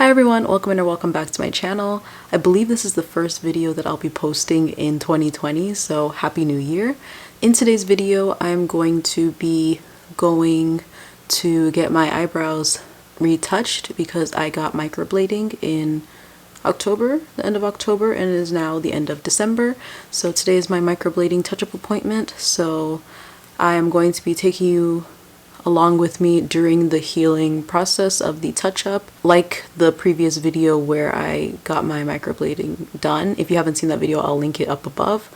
Hi everyone, welcome in or welcome back to my channel. I believe this is the first video that I'll be posting in 2020, so Happy New Year. In today's video, I'm going to be going to get my eyebrows retouched because I got microblading in October, the end of October, and it is now the end of December. So today is my microblading touch-up appointment, so I am going to be taking you along with me during the healing process of the touch-up, like the previous video where I got my microblading done. If you haven't seen that video, I'll link it up above.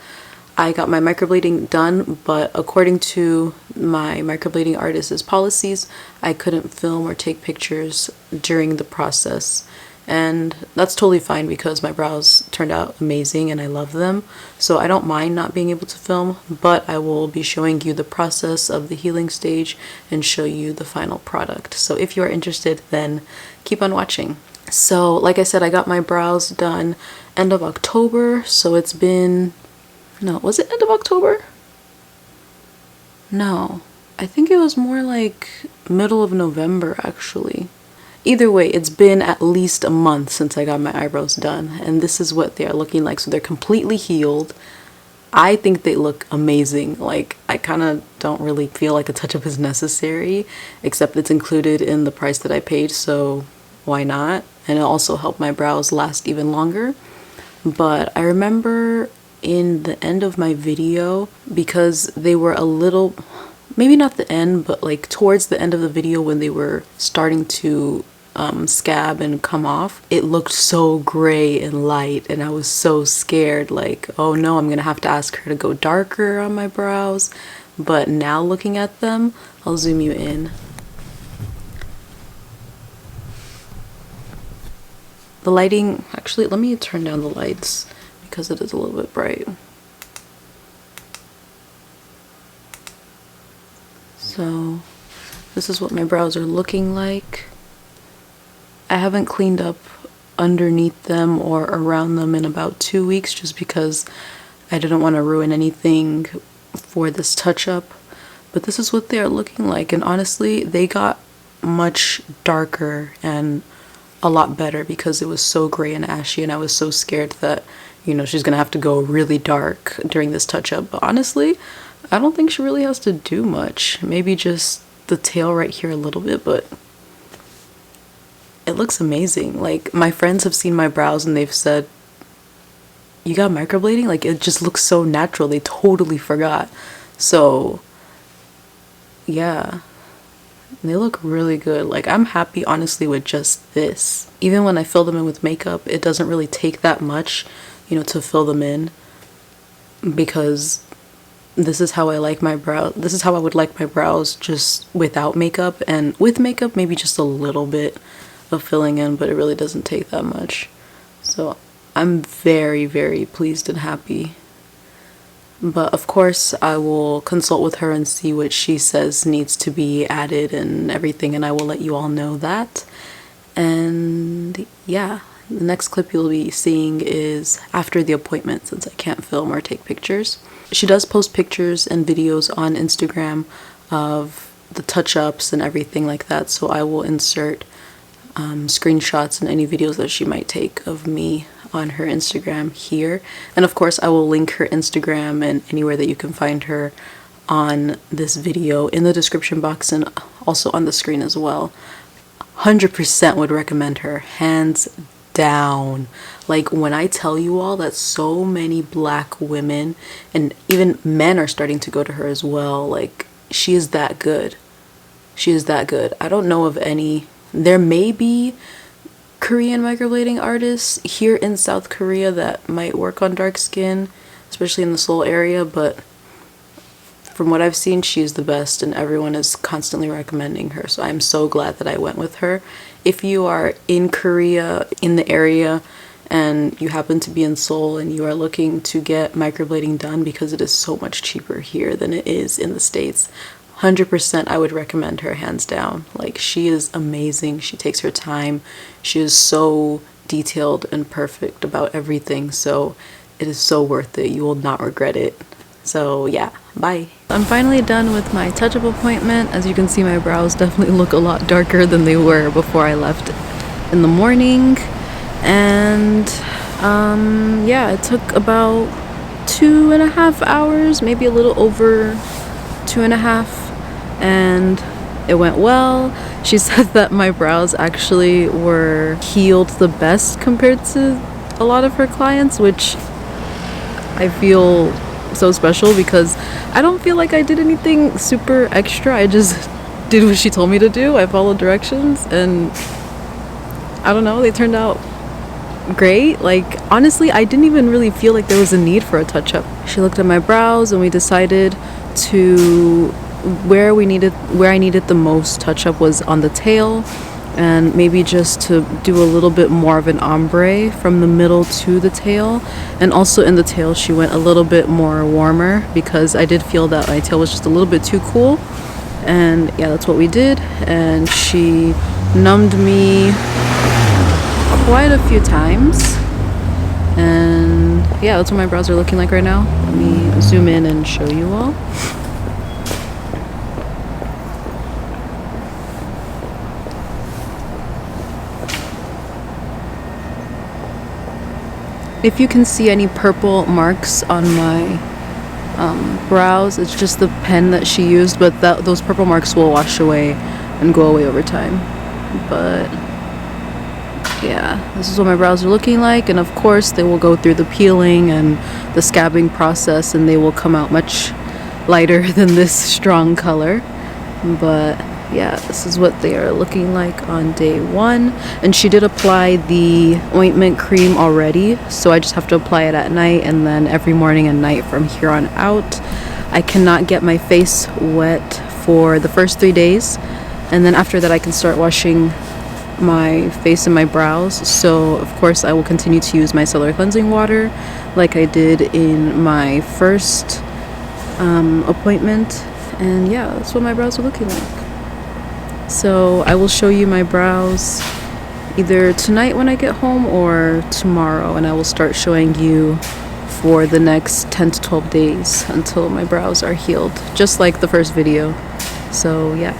I got my microblading done, but according to my microblading artist's policies, I couldn't film or take pictures during the process. And that's totally fine because my brows turned out amazing and I love them. So I don't mind not being able to film, but I will be showing you the process of the healing stage and show you the final product. So if you are interested, then keep on watching. So like I said, I got my brows done end of October. So it's been, no, was it end of October? No, I think it was more like middle of November actually. Either way, it's been at least a month since I got my eyebrows done, and this is what they are looking like. So they're completely healed. I think they look amazing. Like, I kind of don't really feel like a touch-up is necessary, except it's included in the price that I paid, so why not? And it also helped my brows last even longer. But I remember in the end of my video, because they were a little, maybe not the end, but like towards the end of the video when they were starting to scab and come off, it looked so gray and light, and I was so scared, like, oh no, I'm gonna have to ask her to go darker on my brows. But now looking at them, I'll zoom you in. The lighting, actually, let me turn down the lights because it is a little bit bright. So this is what my brows are looking like. I haven't cleaned up underneath them or around them in about 2 weeks just because I didn't want to ruin anything for this touch-up. But this is what they are looking like, and honestly, they got much darker and a lot better because it was so gray and ashy, and I was so scared that, you know, she's gonna have to go really dark during this touch-up. But honestly, I don't think she really has to do much. Maybe just the tail right here a little bit, but it looks amazing. Like, my friends have seen my brows and they've said, you got microblading? Like, it just looks so natural. They totally forgot. So yeah, they look really good. Like, I'm happy honestly with just this. Even when I fill them in with makeup, it doesn't really take that much, you know, to fill them in, because this is how I like my brow. This is how I would like my brows just without makeup, and with makeup maybe just a little bit of filling in, but it really doesn't take that much. So I'm very, very pleased and happy. But of course I will consult with her and see what she says needs to be added and everything, and I will let you all know that. And yeah, the next clip you'll be seeing is after the appointment, since I can't film or take pictures. She does post pictures and videos on Instagram of the touch-ups and everything like that, so I will insert screenshots and any videos that she might take of me on her Instagram here. And of course I will link her Instagram and anywhere that you can find her on this video in the description box and also on the screen as well. 100% would recommend her, hands down. Like, when I tell you all that so many black women and even men are starting to go to her as well, like, she is that good. She is that good. I don't know of any. There may be Korean microblading artists here in South Korea that might work on dark skin, especially in the Seoul area, but from what I've seen, she's the best and everyone is constantly recommending her. So I'm so glad that I went with her. If you are in Korea, in the area, and you happen to be in Seoul and you are looking to get microblading done, because it is so much cheaper here than it is in the States, 100% I would recommend her, hands down. Like, she is amazing. She takes her time. She is so detailed and perfect about everything, so it is so worth it. You will not regret it. So yeah, bye. I'm finally done with my touch-up appointment. As you can see, my brows definitely look a lot darker than they were before I left. in the morning. And yeah, it took about 2.5 hours, maybe a little over 2.5, and it went well. She said that my brows actually were healed the best compared to a lot of her clients, which I feel so special because I don't feel like I did anything super extra. I just did what she told me to do. I followed directions, and I don't know, they turned out great. Like, honestly, I didn't even really feel like there was a need for a touch-up. She looked at my brows and we decided to where I needed the most touch-up was on the tail, and maybe just to do a little bit more of an ombre from the middle to the tail. And also in the tail she went a little bit more warmer because I did feel that my tail was just a little bit too cool. And yeah, that's what we did, and she numbed me quite a few times. And yeah, that's what my brows are looking like right now. Let me zoom in and show you all. If you can see any purple marks on my brows, it's just the pen that she used, but those purple marks will wash away and go away over time. But yeah, this is what my brows are looking like, and of course they will go through the peeling and the scabbing process, and they will come out much lighter than this strong color. But yeah, this is what they are looking like on day 1. And she did apply the ointment cream already, so I just have to apply it at night and then every morning and night from here on out. I cannot get my face wet for the first 3 days, and then after that I can start washing my face and my brows. So of course I will continue to use my cellular cleansing water like I did in my first appointment. And yeah, that's what my brows are looking like. So I will show you my brows either tonight when I get home or tomorrow, and I will start showing you for the next 10 to 12 days until my brows are healed, just like the first video. So yeah.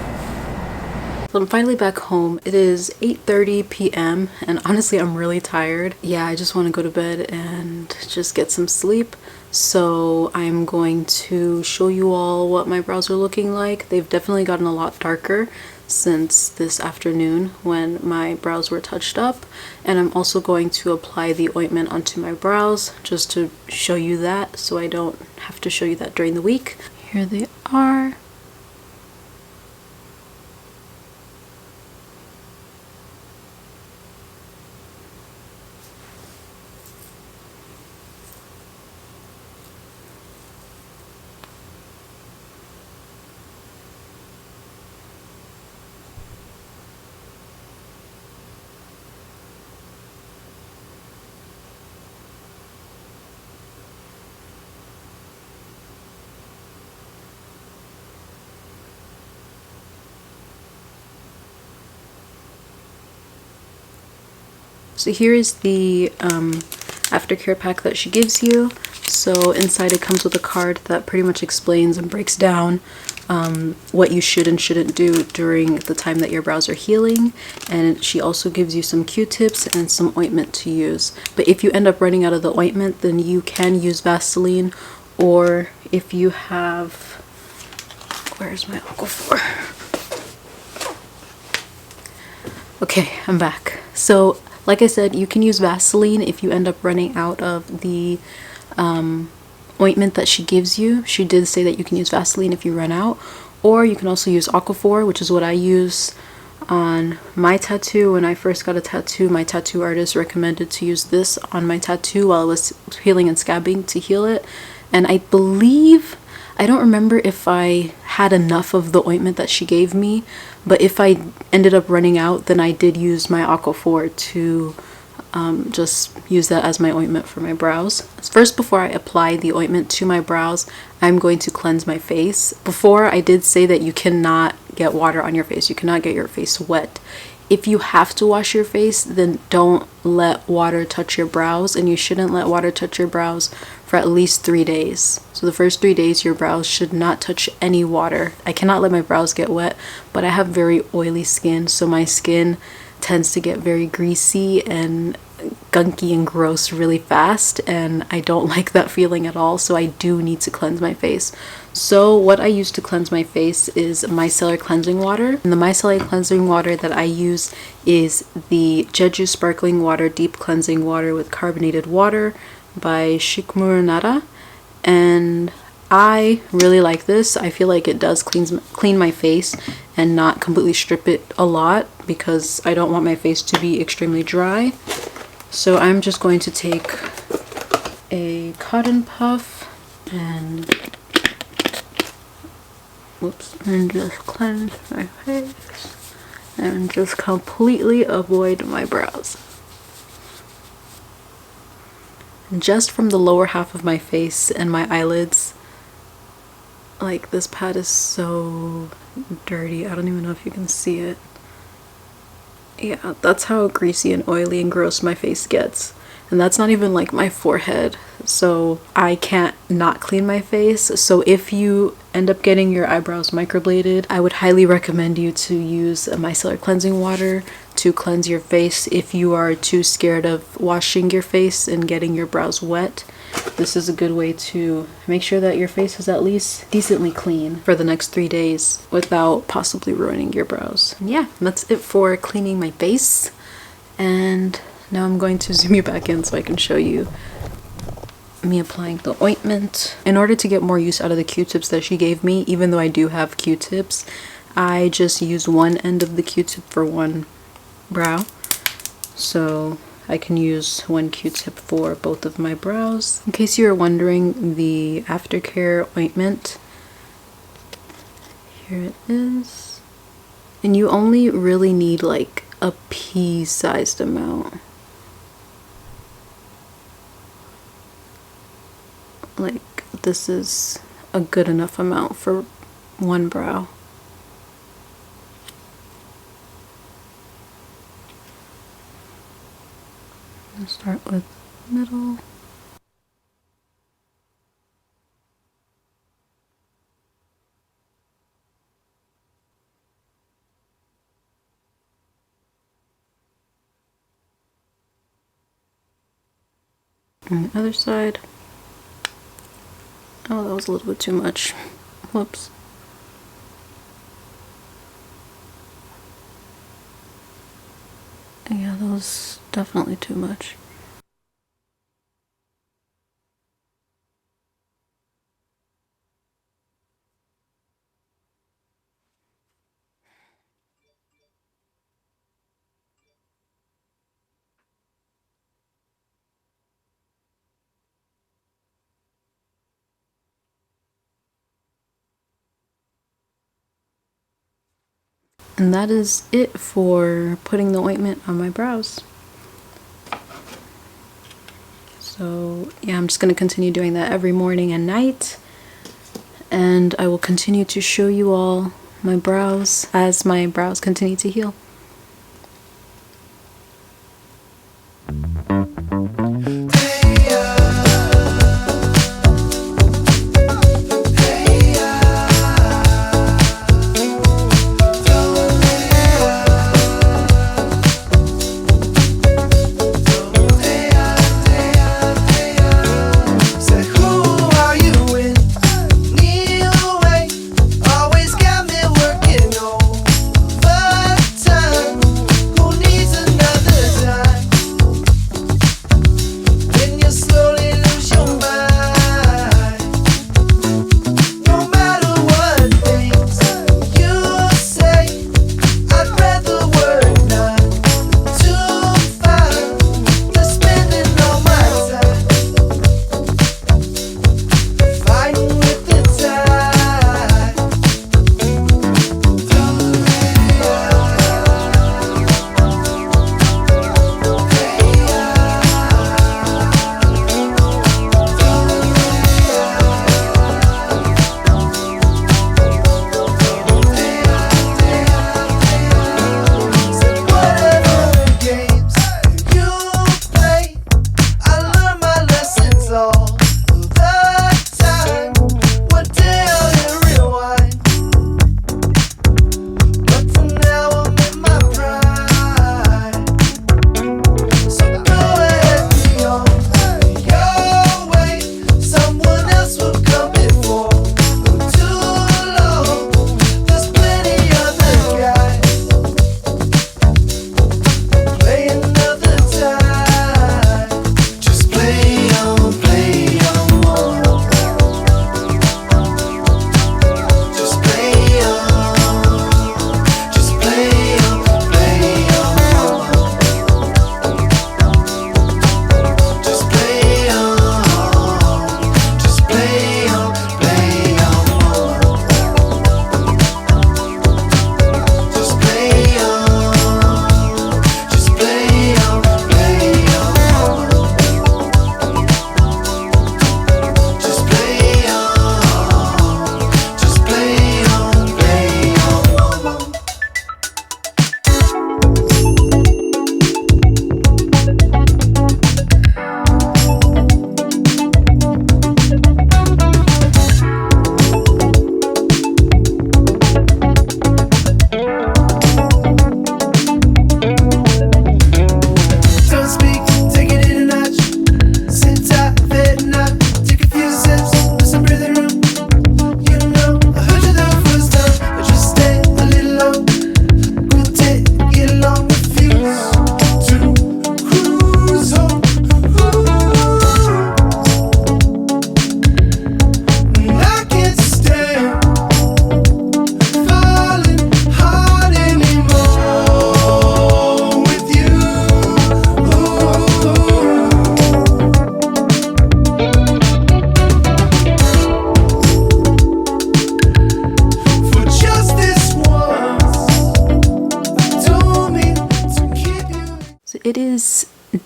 So I'm finally back home. It is 8:30 p.m. and honestly I'm really tired. Yeah, I just want to go to bed and just get some sleep. So I'm going to show you all what my brows are looking like. They've definitely gotten a lot darker since this afternoon when my brows were touched up, and I'm also going to apply the ointment onto my brows just to show you that, so I don't have to show you that during the week. Here they are. So here is the Aftercare pack that she gives you. So inside it comes with a card that pretty much explains and breaks down what you should and shouldn't do during the time that your brows are healing. And she also gives you some Q-tips and some ointment to use. But if you end up running out of the ointment, then you can use Vaseline, or if you have, where's my Aquaphor? Okay, I'm back. So like I said, you can use Vaseline if you end up running out of the ointment that she gives you. She did say that you can use Vaseline if you run out, or you can also use Aquaphor, which is what I use on my tattoo. When I first got a tattoo, my tattoo artist recommended to use this on my tattoo while it was healing and scabbing to heal it. And I believe, I don't remember if I had enough of the ointment that she gave me, but if I ended up running out, then I did use my Aquaphor to just use that as my ointment for my brows. First, before I apply the ointment to my brows, I'm going to cleanse my face. Before, I did say that you cannot get water on your face. You cannot get your face wet. If you have to wash your face, then don't let water touch your brows, and you shouldn't let water touch your brows for at least 3 days. So the first 3 days, your brows should not touch any water. I cannot let my brows get wet, but I have very oily skin, so my skin tends to get very greasy and gunky and gross really fast, and I don't like that feeling at all, so I do need to cleanse my face. So what I use to cleanse my face is micellar cleansing water, and the micellar cleansing water that I use is the Jeju sparkling water deep cleansing water with carbonated water by Shikmur, and I really like this. I feel like it does clean my face and not completely strip it a lot, because I don't want my face to be extremely dry. So I'm just going to take a cotton puff and just cleanse my face and just completely avoid my brows. Just from the lower half of my face and my eyelids, like, this pad is so dirty. I don't even know if you can see it. Yeah, that's how greasy and oily and gross my face gets. And that's not even like my forehead, so I can't not clean my face. So if you end up getting your eyebrows microbladed, I would highly recommend you to use a micellar cleansing water to cleanse your face. If you are too scared of washing your face and getting your brows wet, this is a good way to make sure that your face is at least decently clean for the next 3 days without possibly ruining your brows. And yeah, that's it for cleaning my face. And now I'm going to zoom you back in so I can show you me applying the ointment. In order to get more use out of the Q-tips that she gave me, even though I do have Q-tips, I just use one end of the Q-tip for one brow. So I can use one Q-tip for both of my brows. In case you're wondering, the Aftercare ointment, here it is. And you only really need like a pea-sized amount. Like, this is a good enough amount for one brow. I'm gonna start with middle. And the other side. Oh, that was a little bit too much. Whoops. Yeah, that was definitely too much. And that is it for putting the ointment on my brows. So yeah, I'm just going to continue doing that every morning and night. And I will continue to show you all my brows as my brows continue to heal.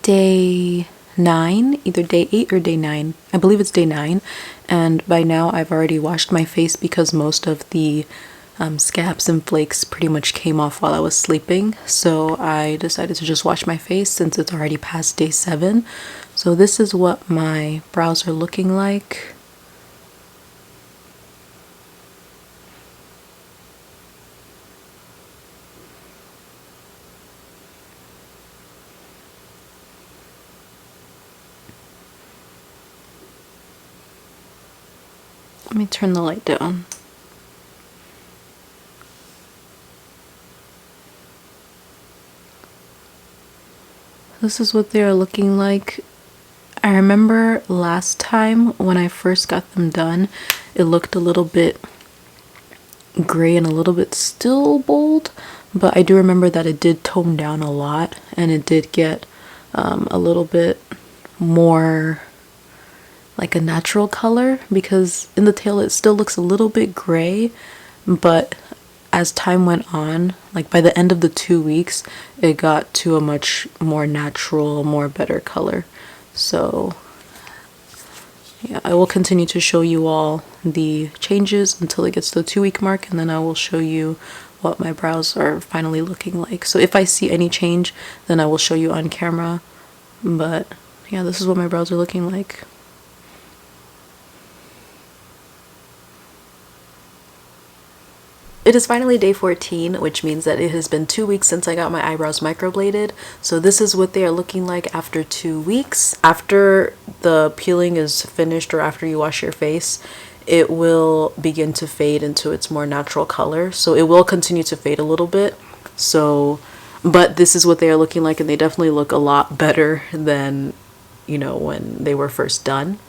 day 9, either day 8 or day 9. I believe it's day 9, and by now I've already washed my face because most of the scabs and flakes pretty much came off while I was sleeping. So I decided to just wash my face since it's already past day 7. So this is what my brows are looking like. Let me turn the light down. This is what they are looking like. I remember last time when I first got them done, it looked a little bit gray and a little bit still bold, but I do remember that it did tone down a lot and it did get a little bit more like a natural color, because in the tail it still looks a little bit gray, but as time went on, like by the end of the 2 weeks, it got to a much more natural, more better color. So yeah, I will continue to show you all the changes until it gets to the 2-week mark, and then I will show you what my brows are finally looking like. So if I see any change, then I will show you on camera. But yeah, this is what my brows are looking like. It is finally day 14, which means that it has been 2 weeks since I got my eyebrows microbladed. So this is what they are looking like after 2 weeks. After the peeling is finished, or after you wash your face, it will begin to fade into its more natural color. So it will continue to fade a little bit. But this is what they are looking like, and they definitely look a lot better than, you know, when they were first done.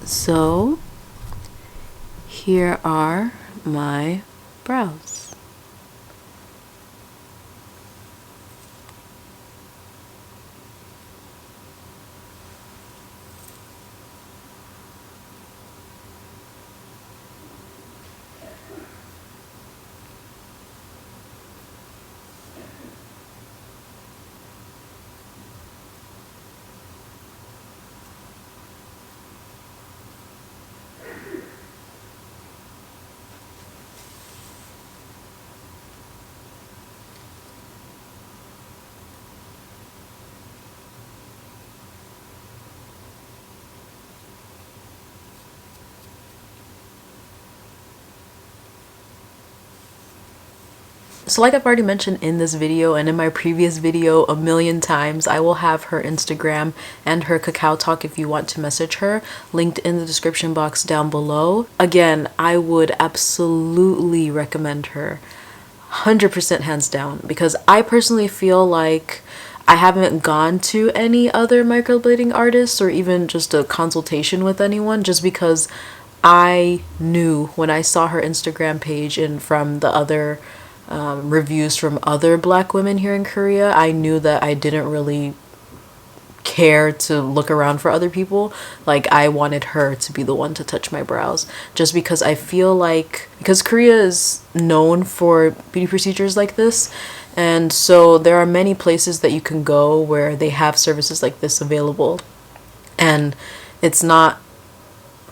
So here are my brows. So like I've already mentioned in this video and in my previous video a million times, I will have her Instagram and her Cacao Talk if you want to message her, linked in the description box down below. Again, I would absolutely recommend her, 100% hands down, because I personally feel like I haven't gone to any other microblading artists or even just a consultation with anyone, just because I knew when I saw her Instagram page and from the other reviews from other Black women here in Korea, I knew that I didn't really care to look around for other people. Like, I wanted her to be the one to touch my brows, just because I feel like, because Korea is known for beauty procedures like this, and so there are many places that you can go where they have services like this available, and it's not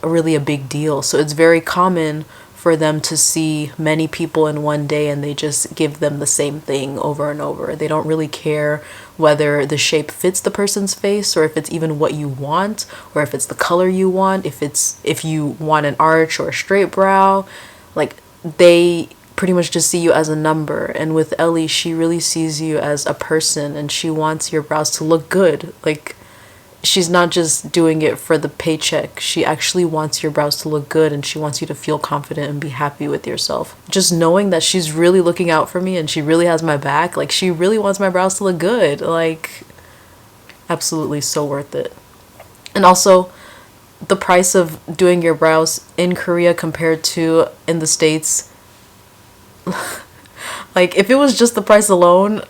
really a big deal. So it's very common for them to see many people in one day and they just give them the same thing over and over. They don't really care whether the shape fits the person's face, or if it's even what you want, or if it's the color you want, if you want an arch or a straight brow. Like, they pretty much just see you as a number. And with Ellie, she really sees you as a person, and she wants your brows to look good. Like, she's not just doing it for the paycheck. She actually wants your brows to look good, and she wants you to feel confident and be happy with yourself. Just knowing that she's really looking out for me and she really has my back, like, she really wants my brows to look good, like, absolutely so worth it. And also, the price of doing your brows in Korea compared to in the States, like, if it was just the price alone,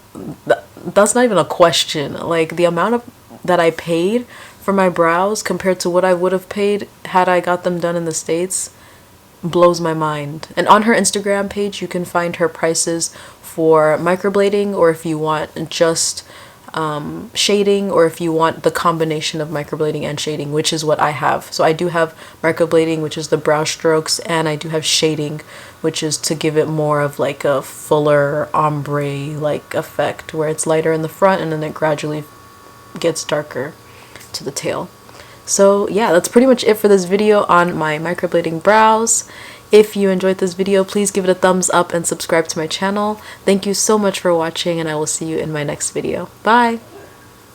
that's not even a question. Like, the amount of that I paid for my brows compared to what I would have paid had I got them done in the States blows my mind. And on her Instagram page, you can find her prices for microblading, or if you want just shading, or if you want the combination of microblading and shading, which is what I have. So I do have microblading, which is the brow strokes, and I do have shading, which is to give it more of like a fuller ombre like effect, where it's lighter in the front and then it gradually gets darker to the tail. So yeah, that's pretty much it for this video on my microblading brows. If you enjoyed this video, please give it a thumbs up and subscribe to my channel. Thank you so much for watching, and I will see you in my next video. Bye!